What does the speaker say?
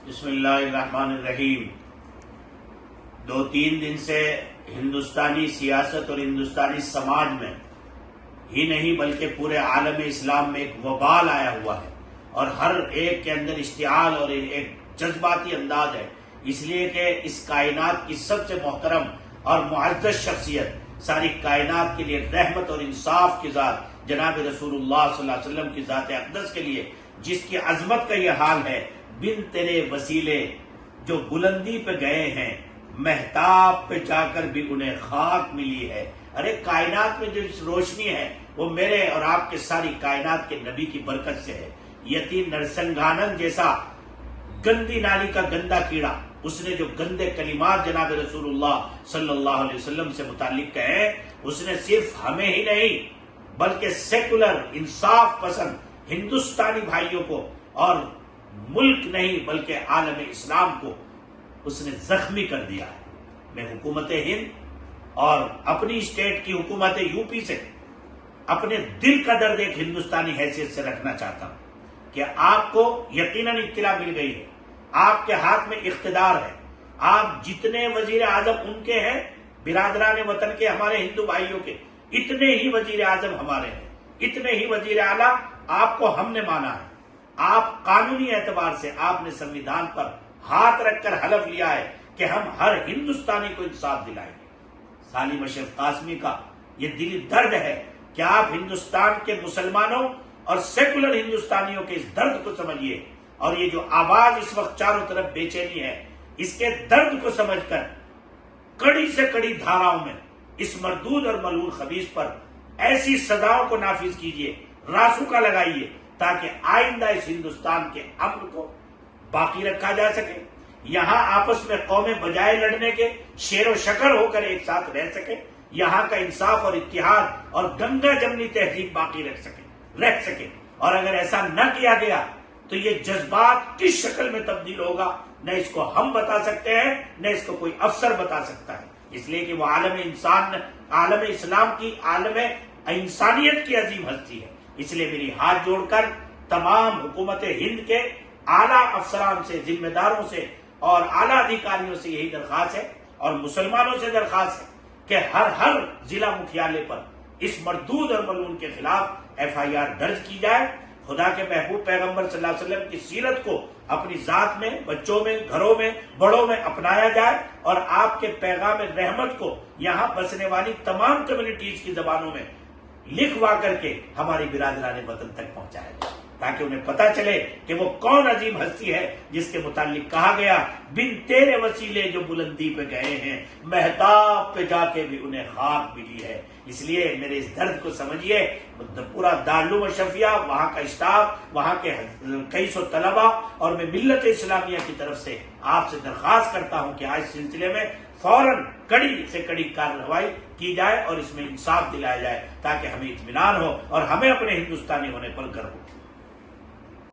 بسم اللہ الرحمن الرحیم۔ 2-3 دن سے ہندوستانی سیاست اور ہندوستانی سماج میں ہی نہیں بلکہ پورے عالم اسلام میں ایک وبال آیا ہوا ہے اور ہر ایک کے اندر اشتعال اور ایک جذباتی انداز ہے، اس لیے کہ اس کائنات کی سب سے محترم اور معزز شخصیت، ساری کائنات کے لیے رحمت اور انصاف کی ذات جناب رسول اللہ صلی اللہ علیہ وسلم کی ذات اقدس کے لیے جس کی عظمت کا یہ حال ہے، بن تیرے وسیلے جو بلندی پہ گئے ہیں، مہتاب پہ جا کر بھی انہیں خاک ملی ہے۔ ارے کائنات میں جو روشنی ہے وہ میرے اور آپ کے ساری کائنات کے نبی کی برکت سے ہے۔ یتی نرسنگانند جیسا گندی نالی کا گندا کیڑا، اس نے جو گندے کلمات جناب رسول اللہ صلی اللہ علیہ وسلم سے متعلق کہے، اس نے صرف ہمیں ہی نہیں بلکہ سیکولر انصاف پسند ہندوستانی بھائیوں کو اور ملک نہیں بلکہ عالم اسلام کو اس نے زخمی کر دیا ہے۔ میں حکومت ہند اور اپنی اسٹیٹ کی حکومت یو پی سے اپنے دل کا درد ایک ہندوستانی حیثیت سے رکھنا چاہتا ہوں کہ آپ کو یقیناً اطلاع مل گئی ہے، آپ کے ہاتھ میں اقتدار ہے، آپ جتنے وزیر اعظم ان کے ہیں برادران وطن کے، ہمارے ہندو بھائیوں کے، اتنے ہی وزیر اعظم ہمارے ہیں، اتنے ہی وزیر اعلیٰ آپ کو ہم نے مانا ہے۔ آپ قانونی اعتبار سے آپ نے سنویدھان پر ہاتھ رکھ کر حلف لیا ہے کہ ہم ہر ہندوستانی کو انصاف دلائیں گے۔ سالم اشرف قاسمی کا یہ دلی درد ہے کہ آپ ہندوستان کے مسلمانوں اور سیکولر ہندوستانیوں کے اس درد کو سمجھیے، اور یہ جو آواز اس وقت چاروں طرف بے چینی ہے، اس کے درد کو سمجھ کر کڑی سے کڑی دھاراؤں میں اس مردود اور ملعون خبیث پر ایسی سزاؤں کو نافذ کیجیے، راسوکا لگائیے، تاکہ آئندہ اس ہندوستان کے امن کو باقی رکھا جا سکے، یہاں آپس میں قومیں بجائے لڑنے کے شیر و شکر ہو کر ایک ساتھ رہ سکے، یہاں کا انصاف اور اتحاد اور گنگا جمنی تہذیب باقی رہ سکے۔ اور اگر ایسا نہ کیا گیا تو یہ جذبات کس شکل میں تبدیل ہوگا نہ اس کو ہم بتا سکتے ہیں نہ اس کو کوئی افسر بتا سکتا ہے، اس لیے کہ وہ عالم اسلام کی، عالم انسانیت کی عظیم ہستی ہے۔ اس لیے میری ہاتھ جوڑ کر تمام حکومت ہند کے اعلیٰ افسران سے، ذمہ داروں سے اور اعلیٰ ادھیکاریوں سے یہی درخواست ہے اور مسلمانوں سے درخواست ہے کہ ہر ضلع مکھیالے پر اس مردود اور ملعون کے خلاف FIR درج کی جائے۔ خدا کے محبوب پیغمبر صلی اللہ علیہ وسلم کی سیرت کو اپنی ذات میں، بچوں میں، گھروں میں، بڑوں میں اپنایا جائے اور آپ کے پیغام رحمت کو یہاں بسنے والی تمام کمیونٹیز کی زبانوں میں لکھوا کر کے ہماری برادران وطن تک پہنچایا جائے، تاکہ انہیں پتا چلے کہ وہ کون عظیم ہستی ہے جس کے متعلق کہا گیا، بن تیرے وسیلے جو بلندی پہ گئے ہیں، مہتاب پہ جا کے بھی انہیں خاک ملی ہے۔ اس لیے میرے اس درد کو سمجھیے، پورا دارالعلوم اشرفیہ، وہاں کا اسٹاف، وہاں کے کئی سو طلباء اور میں ملت اسلامیہ کی طرف سے آپ سے درخواست کرتا ہوں کہ آج اس سلسلے میں فوراً کڑی سے کڑی کارروائی کی جائے اور اس میں انصاف دلایا جائے، تاکہ ہمیں اطمینان ہو اور ہمیں اپنے ہندوستانی ہونے پر گرو ہو۔